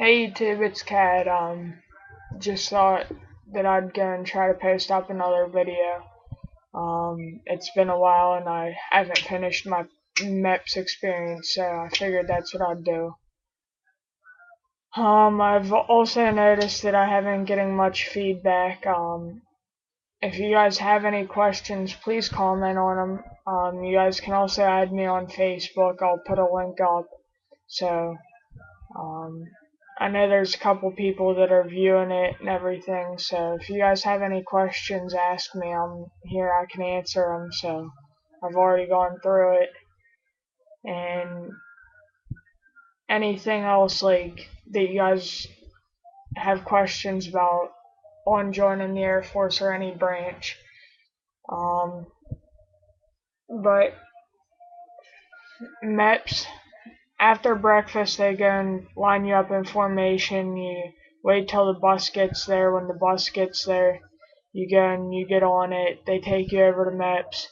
Hey YouTube, it's Cat. Just thought that I'd go and try to post up another video. It's been a while and I haven't finished my MEPS experience, so I figured that's what I'd do. I've also noticed that I haven't been getting much feedback. If you guys have any questions, please comment on them. You guys can also add me on Facebook. I'll put a link up. So, Um, I know there's a couple people that are viewing it and everything, so if you guys have any questions, ask me. I'm here, I can answer them, so I've already gone through it. And anything else like that you guys have questions about on joining the Air Force or any branch. Um, but MEPS, after breakfast, they go and line you up in formation. You wait till the bus gets there. When the bus gets there, you go and you get on it. They take you over to MEPS.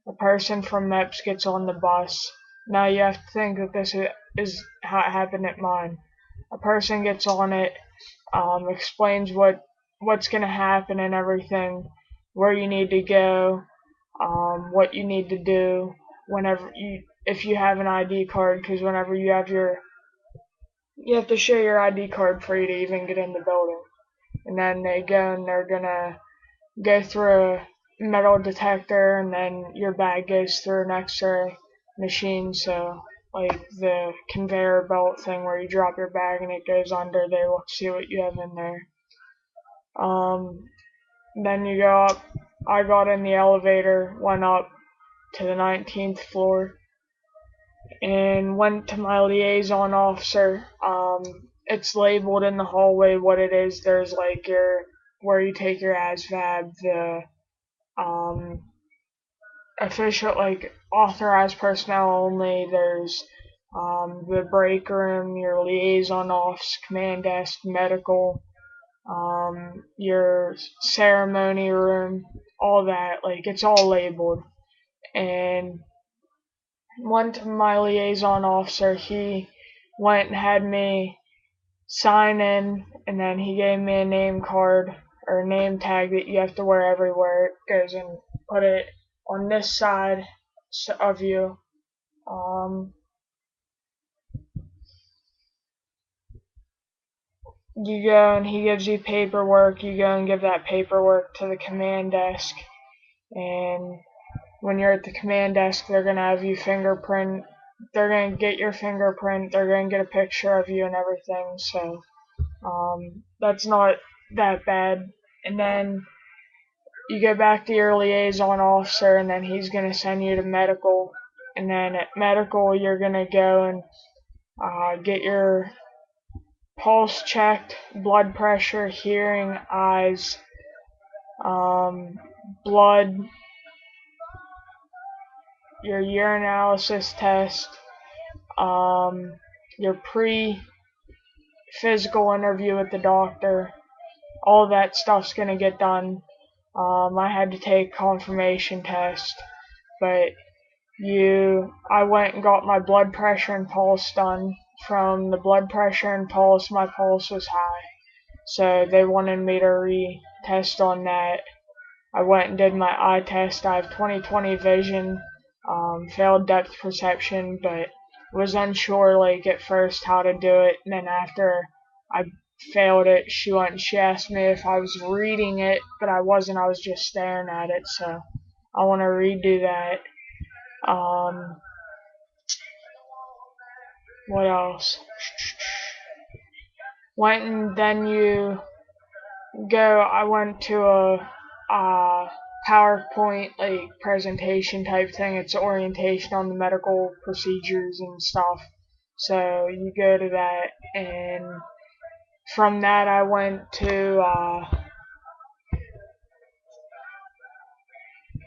A person from MEPS gets on the bus. Now you have to think that this is how it happened at mine. A person gets on it, explains what's going to happen and everything, where you need to go, what you need to do whenever if you have an ID card, because whenever you have to show your ID card for you to even get in the building. And then they go and they're gonna go through a metal detector, and then your bag goes through an X-ray machine. So like the conveyor belt thing where you drop your bag and it goes under, they will see what you have in there. Then you go up. I got in the elevator, went up to the 19th floor, and went to my liaison officer. It's labeled in the hallway what it is. There's like your where you take your ASVAB, the official like authorized personnel only. There's the break room, your liaison office, command desk, medical, your ceremony room, all that. Like it's all labeled. And went to my liaison officer. He went and had me sign in, and then he gave me a name card or a name tag that you have to wear everywhere. It goes and put it on this side of you. You go and he gives you paperwork. You go and give that paperwork to the command desk, and when you're at the command desk, they're gonna have you fingerprint. They're gonna get your fingerprint. They're gonna get a picture of you and everything. So that's not that bad. And then you go back to your liaison officer, and then he's gonna send you to medical. And then at medical, you're gonna go and get your pulse checked, blood pressure, hearing, eyes, blood, your urinalysis test, your pre-physical interview with the doctor. All that stuff's gonna get done. I had to take confirmation test, but I went and got my blood pressure and pulse done. From the blood pressure and pulse, my pulse was high, so they wanted me to retest on that. I went and did my eye test. I have 20/20 vision, failed depth perception, but was unsure like at first how to do it. And then after I failed it, she asked me if I was reading it, but I wasn't. I was just staring at it. So I want to redo that. Um, what else? Went and then you go. I went to a PowerPoint like presentation type thing. It's orientation on the medical procedures and stuff. So you go to that, and from that I went to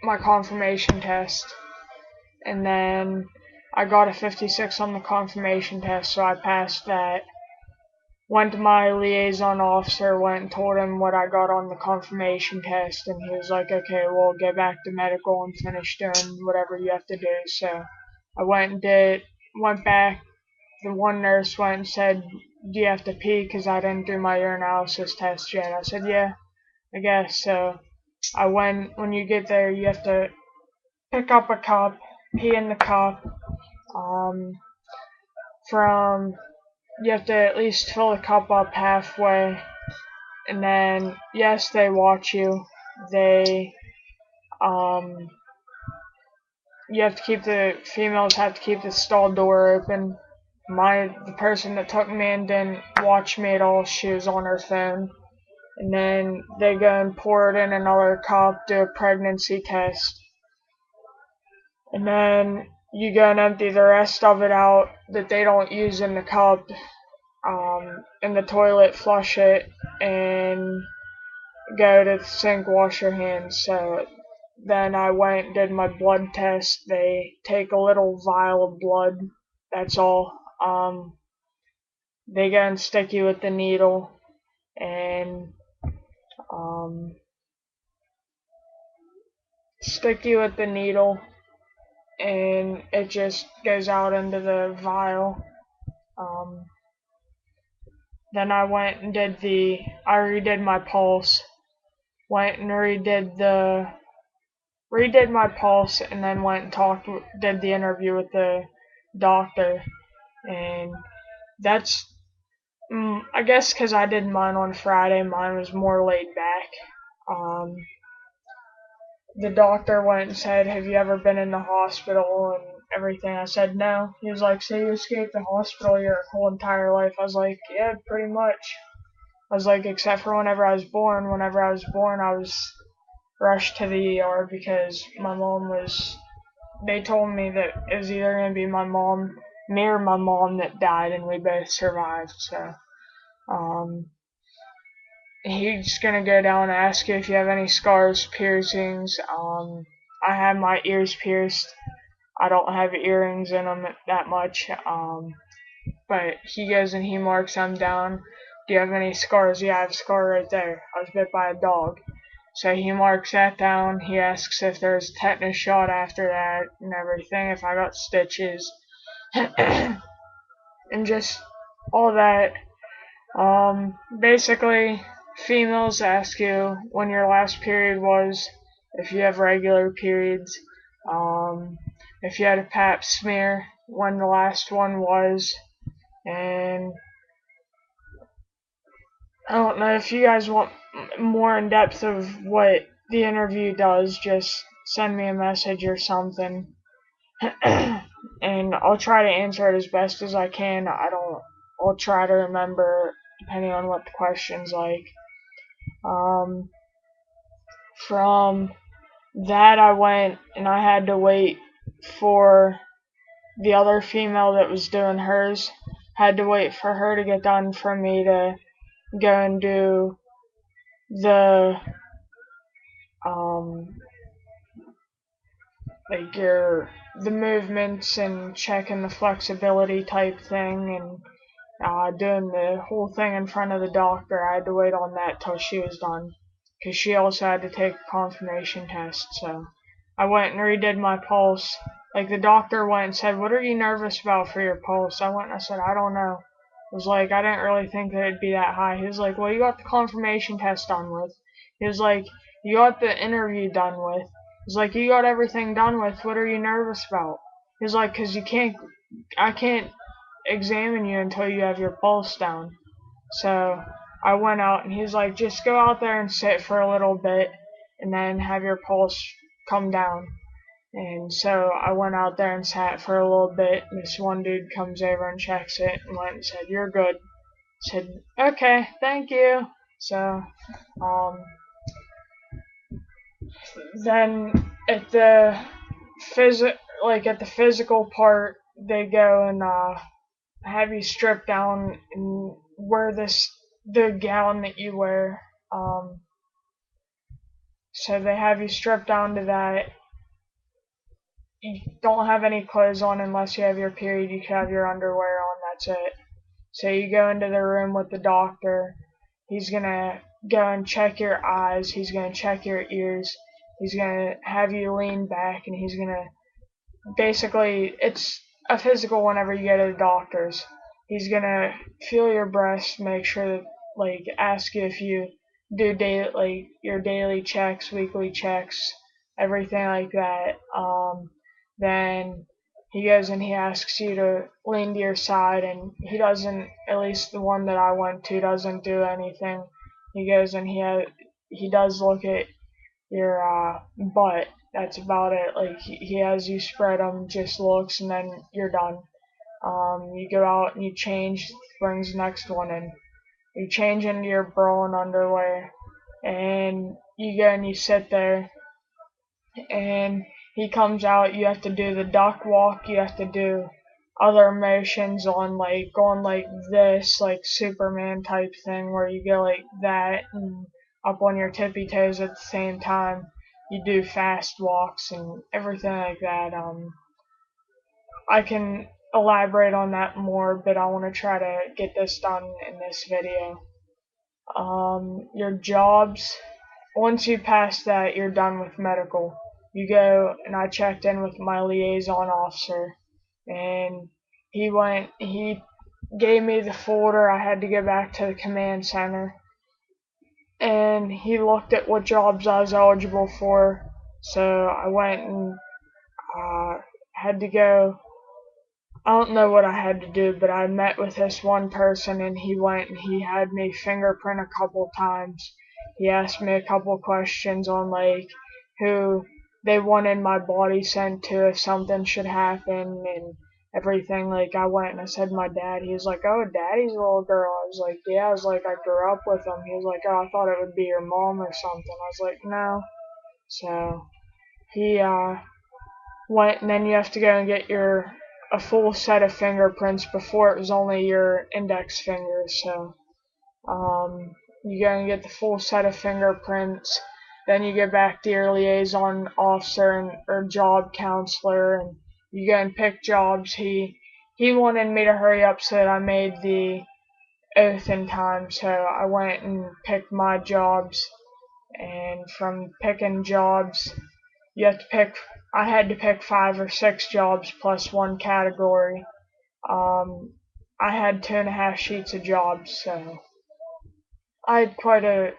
my confirmation test, and then I got a 56 on the confirmation test, so I passed that. Went to my liaison officer, went and told him what I got on the confirmation test, and he was like, okay, well, get back to medical and finish doing whatever you have to do. So I went back. The one nurse went and said, do you have to pee? Because I didn't do my urinalysis test yet. I said, yeah, I guess. So I went, when you get there, you have to pick up a cup, pee in the cup. Um, from you have to at least fill the cup up halfway, and then yes, they watch you. They um, you have to keep the females have to keep the stall door open. The person that took me in didn't watch me at all. She was on her phone. And then they go and pour it in another cup, do a pregnancy test. And then you go and empty the rest of it out that they don't use in the cup, in the toilet, flush it, and go to the sink, wash your hands. So then I went and did my blood test. They take a little vial of blood. That's all. They go and stick you with the needle, and um, stick you with the needle, and it just goes out into the vial. Um, then I went and I redid my pulse. Went and redid my pulse, and then went and did the interview with the doctor. And that's, I guess, because I did mine on Friday, mine was more laid back. Um, the doctor went and said, have you ever been in the hospital and everything? I said, no. He was like, so you escaped the hospital your whole entire life? I was like, yeah, pretty much. I was like, except for whenever I was born. Whenever I was born, I was rushed to the ER because they told me that it was either going to be me or my mom that died, and we both survived. So, he's gonna go down and ask you if you have any scars, piercings. I have my ears pierced. I don't have earrings in them that much. But he goes and he marks them down. Do you have any scars? Yeah, I have a scar right there. I was bit by a dog. So he marks that down. He asks if there's a tetanus shot after that and everything, if I got stitches, and just all that. Basically, females ask you when your last period was, if you have regular periods, if you had a pap smear, when the last one was, and I don't know if you guys want more in depth of what the interview does, just send me a message or something, and I'll try to answer it as best as I can. I'll try to remember depending on what the question's like. Um, from that, I went and I had to wait for the other female that was doing hers. Had to wait for her to get done for me to go and do the um like the movements and checking the flexibility type thing, and doing the whole thing in front of the doctor. I had to wait on that till she was done, because she also had to take a confirmation test. So I went and redid my pulse. Like, the doctor went and said, what are you nervous about for your pulse? I went and I said, I don't know. I was like, I didn't really think that it'd be that high. He was like, well, you got the confirmation test done with. He was like, you got the interview done with. He was like, you got everything done with. What are you nervous about? He was like, because I can't examine you until you have your pulse down. So I went out, and he's like, just go out there and sit for a little bit and then have your pulse come down. And so I went out there and sat for a little bit, and this one dude comes over and checks it and went and said, you're good. I said, okay, thank you. So then at the at the physical part, they go and have you strip down and wear the gown that you wear. So they have you strip down to that. You don't have any clothes on unless you have your period. You can have your underwear on. That's it. So you go into the room with the doctor. He's gonna go and check your eyes. He's gonna check your ears. He's gonna have you lean back, and he's gonna basically, it's a physical whenever you go to the doctor's. he's gonna feel your breast, make sure that, like, ask you if you do your daily checks, weekly checks, everything like that. Then he goes and he asks you to lean to your side, and he doesn't, at least the one that I went to, doesn't do anything. He goes and he does look at your butt. That's about it. Like, he has you spread them, just looks, and then you're done. You go out and you change, brings the next one in. You change into your bra and underwear, and you go and you sit there, and he comes out. You have to do the duck walk. You have to do other motions on, like, going like this, like Superman type thing, where you go like that and up on your tippy toes at the same time. You do fast walks and everything like that. I can elaborate on that more, but I want to try to get this done in this video. Your jobs, once you pass that, you're done with medical. You go, and I checked in with my liaison officer, and he gave me the folder. I had to go back to the command center, and he looked at what jobs I was eligible for. So I went and had to go. I don't know what I had to do, but I met with this one person, and he went and he had me fingerprint a couple times. He asked me a couple questions on, like, who they wanted my body sent to if something should happen and everything. Like, I went and I said my dad. He was like, "Oh, daddy's a little girl." I was like, "Yeah." I was like, "I grew up with him." He was like, "Oh, I thought it would be your mom or something." I was like, "No." So he went, and then you have to go and get a full set of fingerprints. Before it was only your index fingers. So you go and get the full set of fingerprints. Then you get back to your liaison officer or job counselor, and you go and pick jobs. He wanted me to hurry up so that I made the oath in time. So I went and picked my jobs, and from picking jobs, you have to pick. I had to pick 5 or 6 jobs plus one category. I had 2.5 sheets of jobs, so I had quite a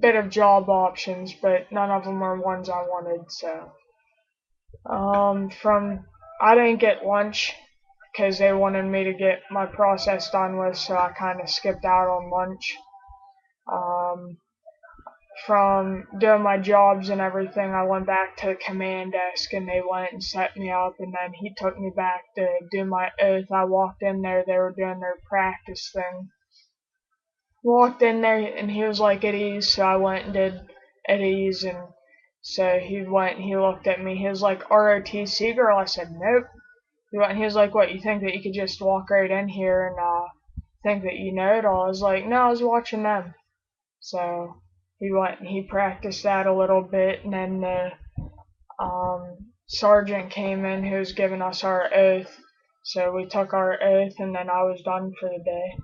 bit of job options, but none of them were ones I wanted. So from I didn't get lunch because they wanted me to get my process done with, so I kind of skipped out on lunch. Um, from doing my jobs and everything, I went back to the command desk, and they went and set me up, and then he took me back to do my oath. I walked in there, they were doing their practice thing. Walked in there, and he was like, "At ease," so I went and did at ease, and so he went and he looked at me. He was like, "ROTC girl?" I said, "Nope." He went and he was like, "What, you think that you could just walk right in here and think that you know it all?" I was like, "No, I was watching them." So he went and he practiced that a little bit, and then the sergeant came in who was giving us our oath. So we took our oath, and then I was done for the day.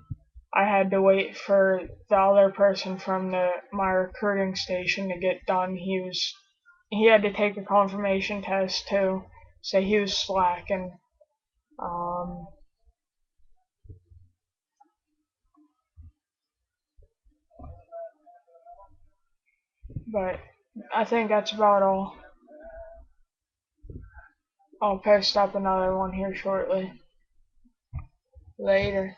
I had to wait for the other person from my recruiting station to get done. He had to take a confirmation test too, so he was slacking. Um, but I think that's about all. I'll post up another one here shortly. Later.